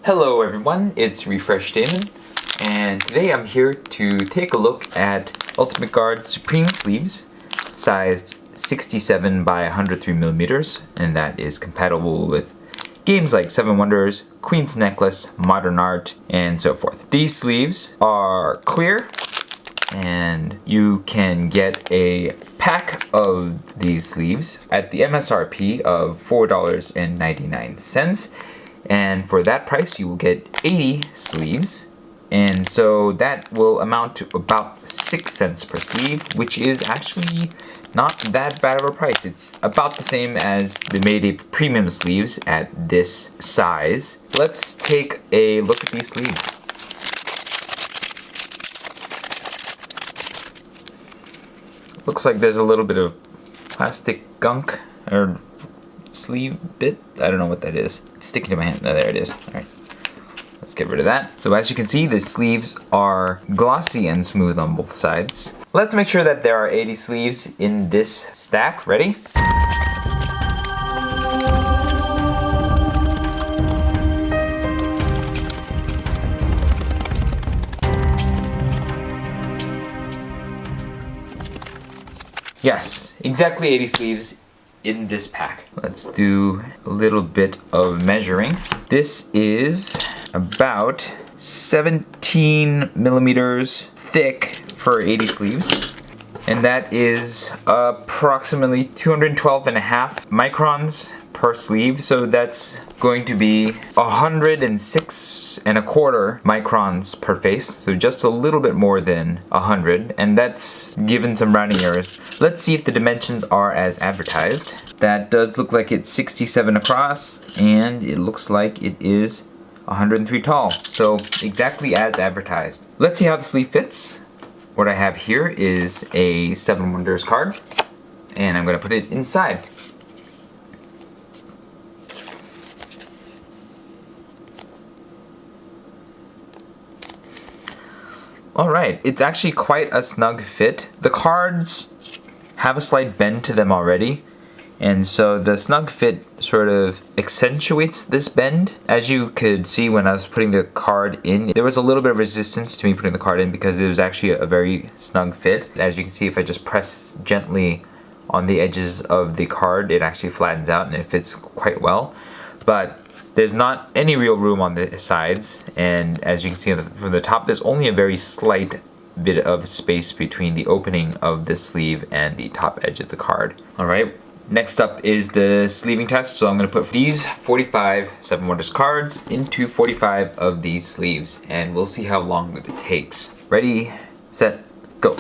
Hello everyone, it's Refresh Damon, and today I'm here to take a look at Ultimate Guard Supreme sleeves, sized 67 by 103mm, and that is compatible with games like Seven Wonders, Queen's Necklace, Modern Art, and so forth. These sleeves are clear, and you can get a pack of these sleeves at the MSRP of $4.99. And for that price, you will get 80 sleeves. And so that will amount to about 6 cents per sleeve, which is actually not that bad of a price. It's about the same as the Mayday premium sleeves at this size. Let's take a look at these sleeves. Looks like there's a little bit of plastic gunk or sleeve bit. I don't know what that is. It's sticking to my hand. No, there it is. Alright. Let's get rid of that. So as you can see, the sleeves are glossy and smooth on both sides. Let's make sure that there are 80 sleeves in this stack. Ready? Yes, exactly 80 sleeves in this pack. Let's do a little bit of measuring. This is about 17mm thick for 80 sleeves, and that is approximately 212.5 microns per sleeve, so that's going to be 106.25 microns per face, so just a little bit more than 100, and that's given some rounding errors. Let's see if the dimensions are as advertised. That does look like it's 67 across, and it looks like it is 103 tall, so exactly as advertised. Let's see how the sleeve fits. What I have here is a Seven Wonders card, and I'm going to put it inside. Alright, it's actually quite a snug fit. The cards have a slight bend to them already, and so the snug fit sort of accentuates this bend. As you could see when I was putting the card in, there was a little bit of resistance to me putting the card in because it was actually a very snug fit. As you can see, if I just press gently on the edges of the card, it actually flattens out and it fits quite well. But there's not any real room on the sides, and as you can see from the top, there's only a very slight bit of space between the opening of this sleeve and the top edge of the card. Alright, next up is the sleeving test, so I'm going to put these 45 Seven Wonders cards into 45 of these sleeves, and we'll see how long that it takes. Ready, set, go.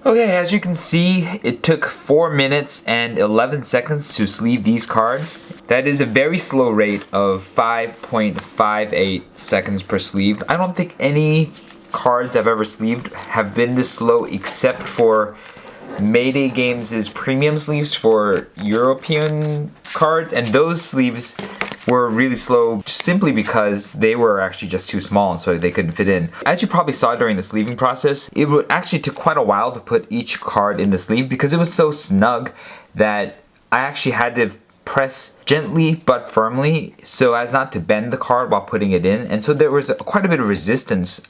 Okay, as you can see, it took 4 minutes and 11 seconds to sleeve these cards. That is a very slow rate of 5.58 seconds per sleeve. I don't think any cards I've ever sleeved have been this slow except for Mayday Games' premium sleeves for European cards, and those sleeves were really slow simply because they were actually just too small and so they couldn't fit in. As you probably saw during the sleeving process, it actually took quite a while to put each card in the sleeve because it was so snug that I actually had to press gently but firmly so as not to bend the card while putting it in, and so there was quite a bit of resistance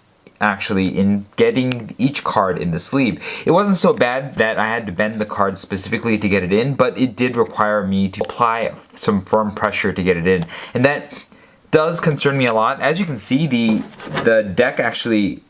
actually in getting each card in the sleeve. It wasn't so bad that I had to bend the card specifically to get it in, but it did require me to apply some firm pressure to get it in. And that does concern me a lot. As you can see, the deck actually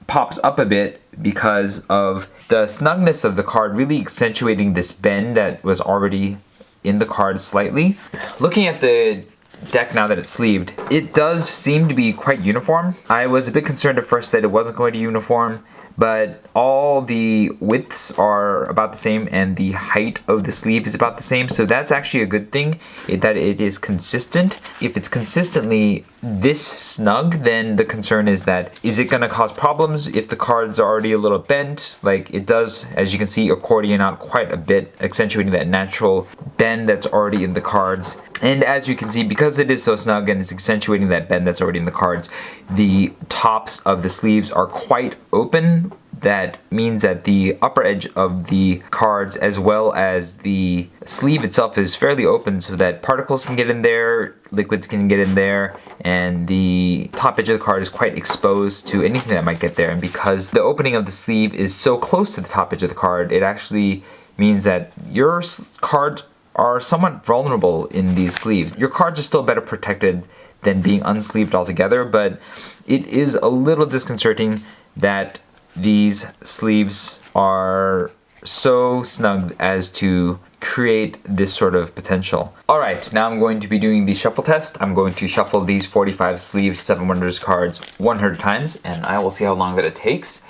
pops up a bit because of the snugness of the card really accentuating this bend that was already in the card slightly. Looking at the deck now that it's sleeved, it does seem to be quite uniform. I was a bit concerned at first that it wasn't going to uniform, but all the widths are about the same and the height of the sleeve is about the same, so that's actually a good thing, that it is consistent. If it's consistently this snug, then the concern is that, is it going to cause problems if the cards are already a little bent? Like it does, as you can see, accordion out quite a bit, accentuating that natural bend that's already in the cards. And as you can see, because it is so snug and it's accentuating that bend that's already in the cards, the tops of the sleeves are quite open. That means that the upper edge of the cards as well as the sleeve itself is fairly open so that particles can get in there, liquids can get in there, and the top edge of the card is quite exposed to anything that might get there. And because the opening of the sleeve is so close to the top edge of the card, it actually means that your cards are somewhat vulnerable in these sleeves. Your cards are still better protected than being unsleeved altogether, but it is a little disconcerting that these sleeves are so snug as to create this sort of potential. Alright, now I'm going to be doing the shuffle test. I'm going to shuffle these 45 sleeve 7 Wonders cards 100 times, and I will see how long that it takes.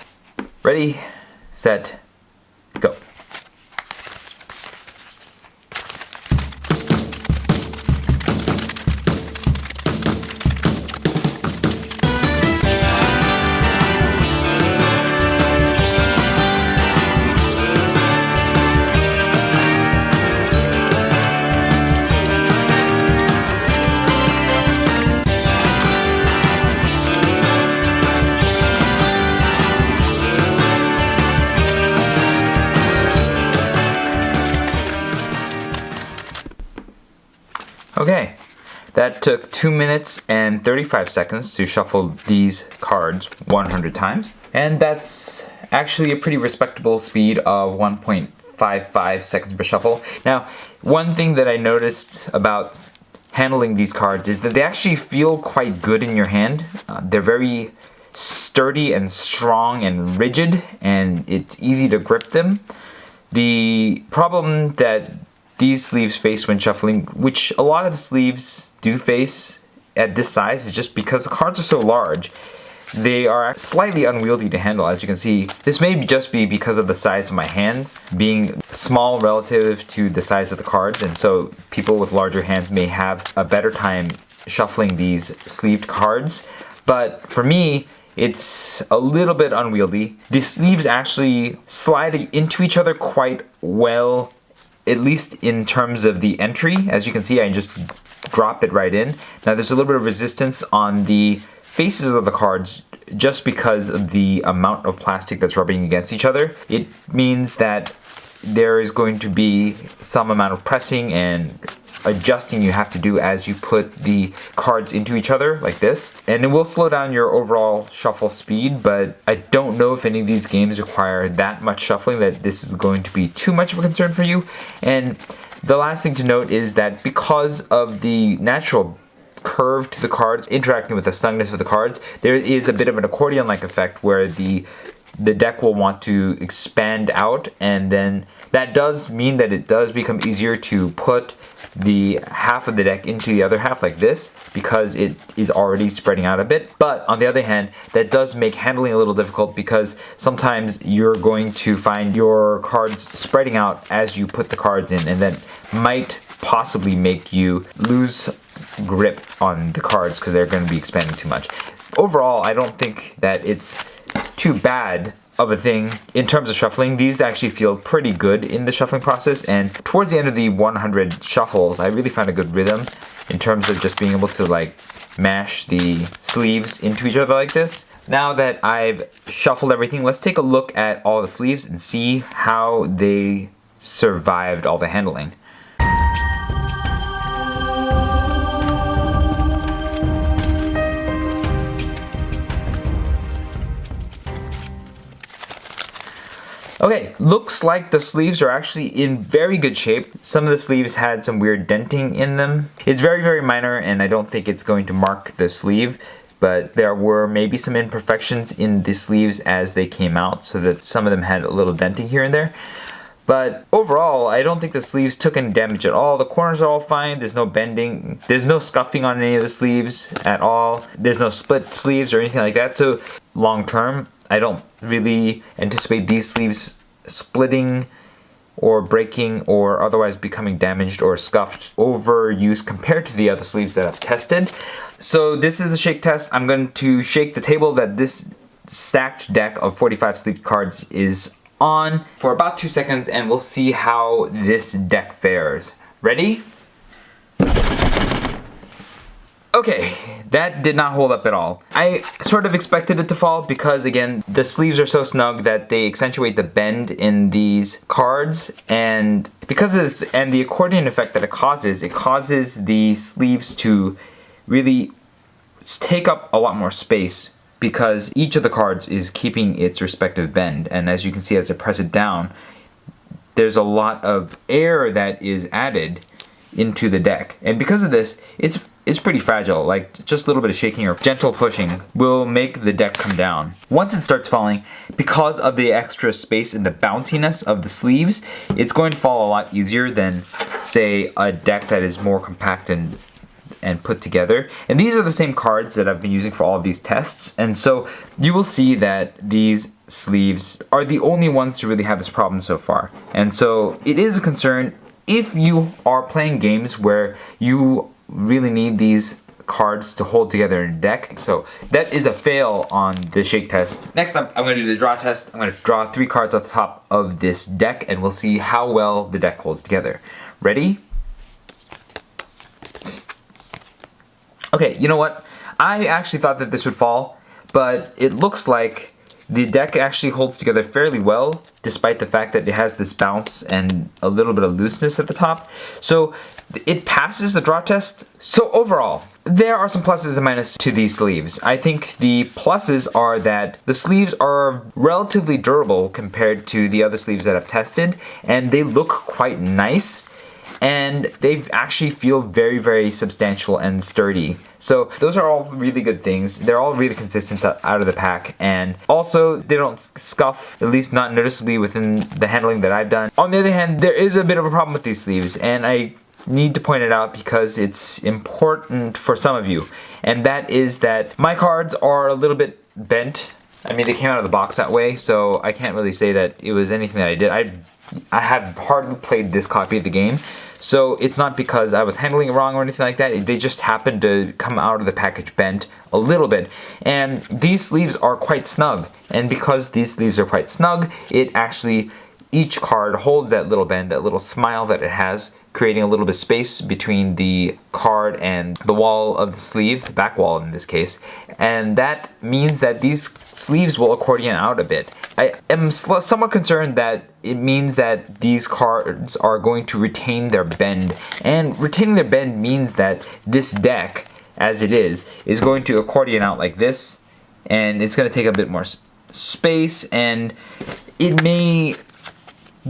Ready, set, go. Okay, that took 2 minutes and 35 seconds to shuffle these cards 100 times. And that's actually a pretty respectable speed of 1.55 seconds per shuffle. Now, one thing that I noticed about handling these cards is that they actually feel quite good in your hand. They're very sturdy and strong and rigid, and it's easy to grip them. The problem that these sleeves face when shuffling, which a lot of the sleeves do face at this size, is just because the cards are so large. They are slightly unwieldy to handle, as you can see. This may just be because of the size of my hands being small relative to the size of the cards, and so people with larger hands may have a better time shuffling these sleeved cards. But for me, it's a little bit unwieldy. The sleeves actually slide into each other quite well, at least in terms of the entry. As you can see, I just drop it right in. Now there's a little bit of resistance on the faces of the cards just because of the amount of plastic that's rubbing against each other. It means that there is going to be some amount of pressing and adjusting you have to do as you put the cards into each other like this, and it will slow down your overall shuffle speed, but I don't know if any of these games require that much shuffling that this is going to be too much of a concern for you. And the last thing to note is that because of the natural curve to the cards interacting with the snugness of the cards, there is a bit of an accordion-like effect where the deck will want to expand out, and then that does mean that it does become easier to put the half of the deck into the other half like this because it is already spreading out a bit. But on the other hand, that does make handling a little difficult because sometimes you're going to find your cards spreading out as you put the cards in, and that might possibly make you lose grip on the cards because they're going to be expanding too much. Overall, I don't think that it's too bad of a thing in terms of shuffling. These actually feel pretty good in the shuffling process, and towards the end of the 100 shuffles I really found a good rhythm in terms of just being able to like mash the sleeves into each other like this. Now that I've shuffled everything, let's take a look at all the sleeves and see how they survived all the handling. Okay, looks like the sleeves are actually in very good shape. Some of the sleeves had some weird denting in them. It's very, very minor, and I don't think it's going to mark the sleeve, but there were maybe some imperfections in the sleeves as they came out, so that some of them had a little denting here and there. But overall, I don't think the sleeves took any damage at all. The corners are all fine. There's no bending. There's no scuffing on any of the sleeves at all. There's no split sleeves or anything like that. So long term, I don't really anticipate these sleeves splitting or breaking or otherwise becoming damaged or scuffed over use compared to the other sleeves that I've tested. So this is the shake test. I'm going to shake the table that this stacked deck of 45 sleeve cards is on for about 2 seconds, and we'll see how this deck fares. Ready? Okay, that did not hold up at all. I sort of expected it to fall because, again, the sleeves are so snug that they accentuate the bend in these cards, and because of this and the accordion effect that it causes the sleeves to really take up a lot more space because each of the cards is keeping its respective bend, and as you can see as I press it down, there's a lot of air that is added into the deck, and because of this, it's pretty fragile. Like, just a little bit of shaking or gentle pushing will make the deck come down. Once it starts falling, because of the extra space and the bounciness of the sleeves, it's going to fall a lot easier than, say, a deck that is more compact and put together. And these are the same cards that I've been using for all of these tests, and so you will see that these sleeves are the only ones to really have this problem so far. And so it is a concern if you are playing games where you really need these cards to hold together in a deck. So that is a fail on the shake test. Next up, I'm going to do the draw test. I'm going to draw 3 cards off the top of this deck, and we'll see how well the deck holds together. Ready? Okay, you know what? I actually thought that this would fall, but it looks like the deck actually holds together fairly well, despite the fact that it has this bounce and a little bit of looseness at the top. So it passes the draw test. So overall, there are some pluses and minuses to these sleeves. I think the pluses are that the sleeves are relatively durable compared to the other sleeves that I've tested, and they look quite nice. And they actually feel very, very substantial and sturdy. So those are all really good things. They're all really consistent out of the pack, and also they don't scuff, at least not noticeably within the handling that I've done. On the other hand, there is a bit of a problem with these sleeves, and I need to point it out because it's important for some of you. And that is that my cards are a little bit bent. I mean, they came out of the box that way, so I can't really say that it was anything that I did. I have hardly played this copy of the game, so it's not because I was handling it wrong or anything like that. They just happened to come out of the package bent a little bit. And these sleeves are quite snug, and because these sleeves are quite snug, it actually, each card holds that little bend, that little smile that it has, creating a little bit of space between the card and the wall of the sleeve, the back wall in this case, and that means that these sleeves will accordion out a bit. I am somewhat concerned that it means that these cards are going to retain their bend, and retaining their bend means that this deck, as it is going to accordion out like this, and it's going to take a bit more space, and it may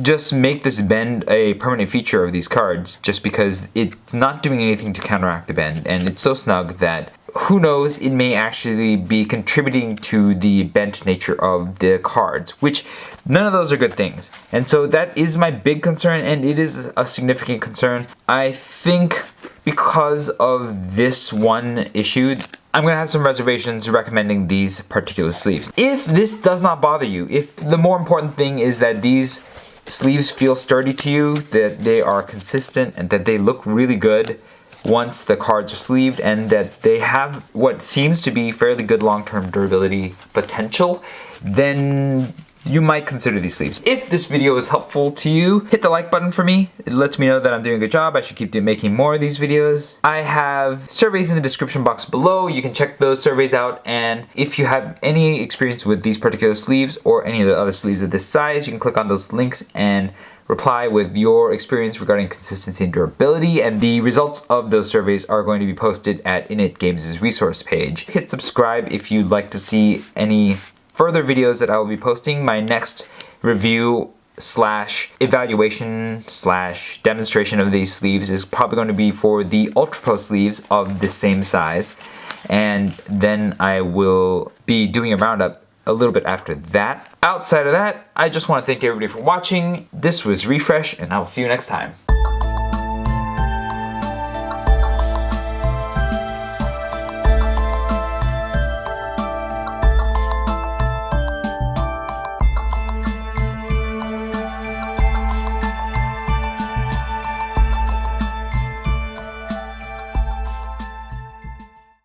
just make this bend a permanent feature of these cards just because it's not doing anything to counteract the bend, and it's so snug that who knows, it may actually be contributing to the bent nature of the cards, which none of those are good things. And so that is my big concern, and it is a significant concern. I think because of this one issue, I'm gonna have some reservations recommending these particular sleeves. If this does not bother you, if the more important thing is that these sleeves feel sturdy to you, that they are consistent, and that they look really good once the cards are sleeved, and that they have what seems to be fairly good long-term durability potential, then you might consider these sleeves. If this video was helpful to you, hit the like button for me. It lets me know that I'm doing a good job. I should keep making more of these videos. I have surveys in the description box below. You can check those surveys out, and if you have any experience with these particular sleeves or any of the other sleeves of this size, you can click on those links and reply with your experience regarding consistency and durability, and the results of those surveys are going to be posted at Init Games' resource page. Hit subscribe if you'd like to see any further videos that I will be posting. My next review slash evaluation slash demonstration of these sleeves is probably going to be for the Ultra Pro sleeves of the same size. And then I will be doing a roundup a little bit after that. Outside of that, I just want to thank everybody for watching. This was Refresh, and I will see you next time.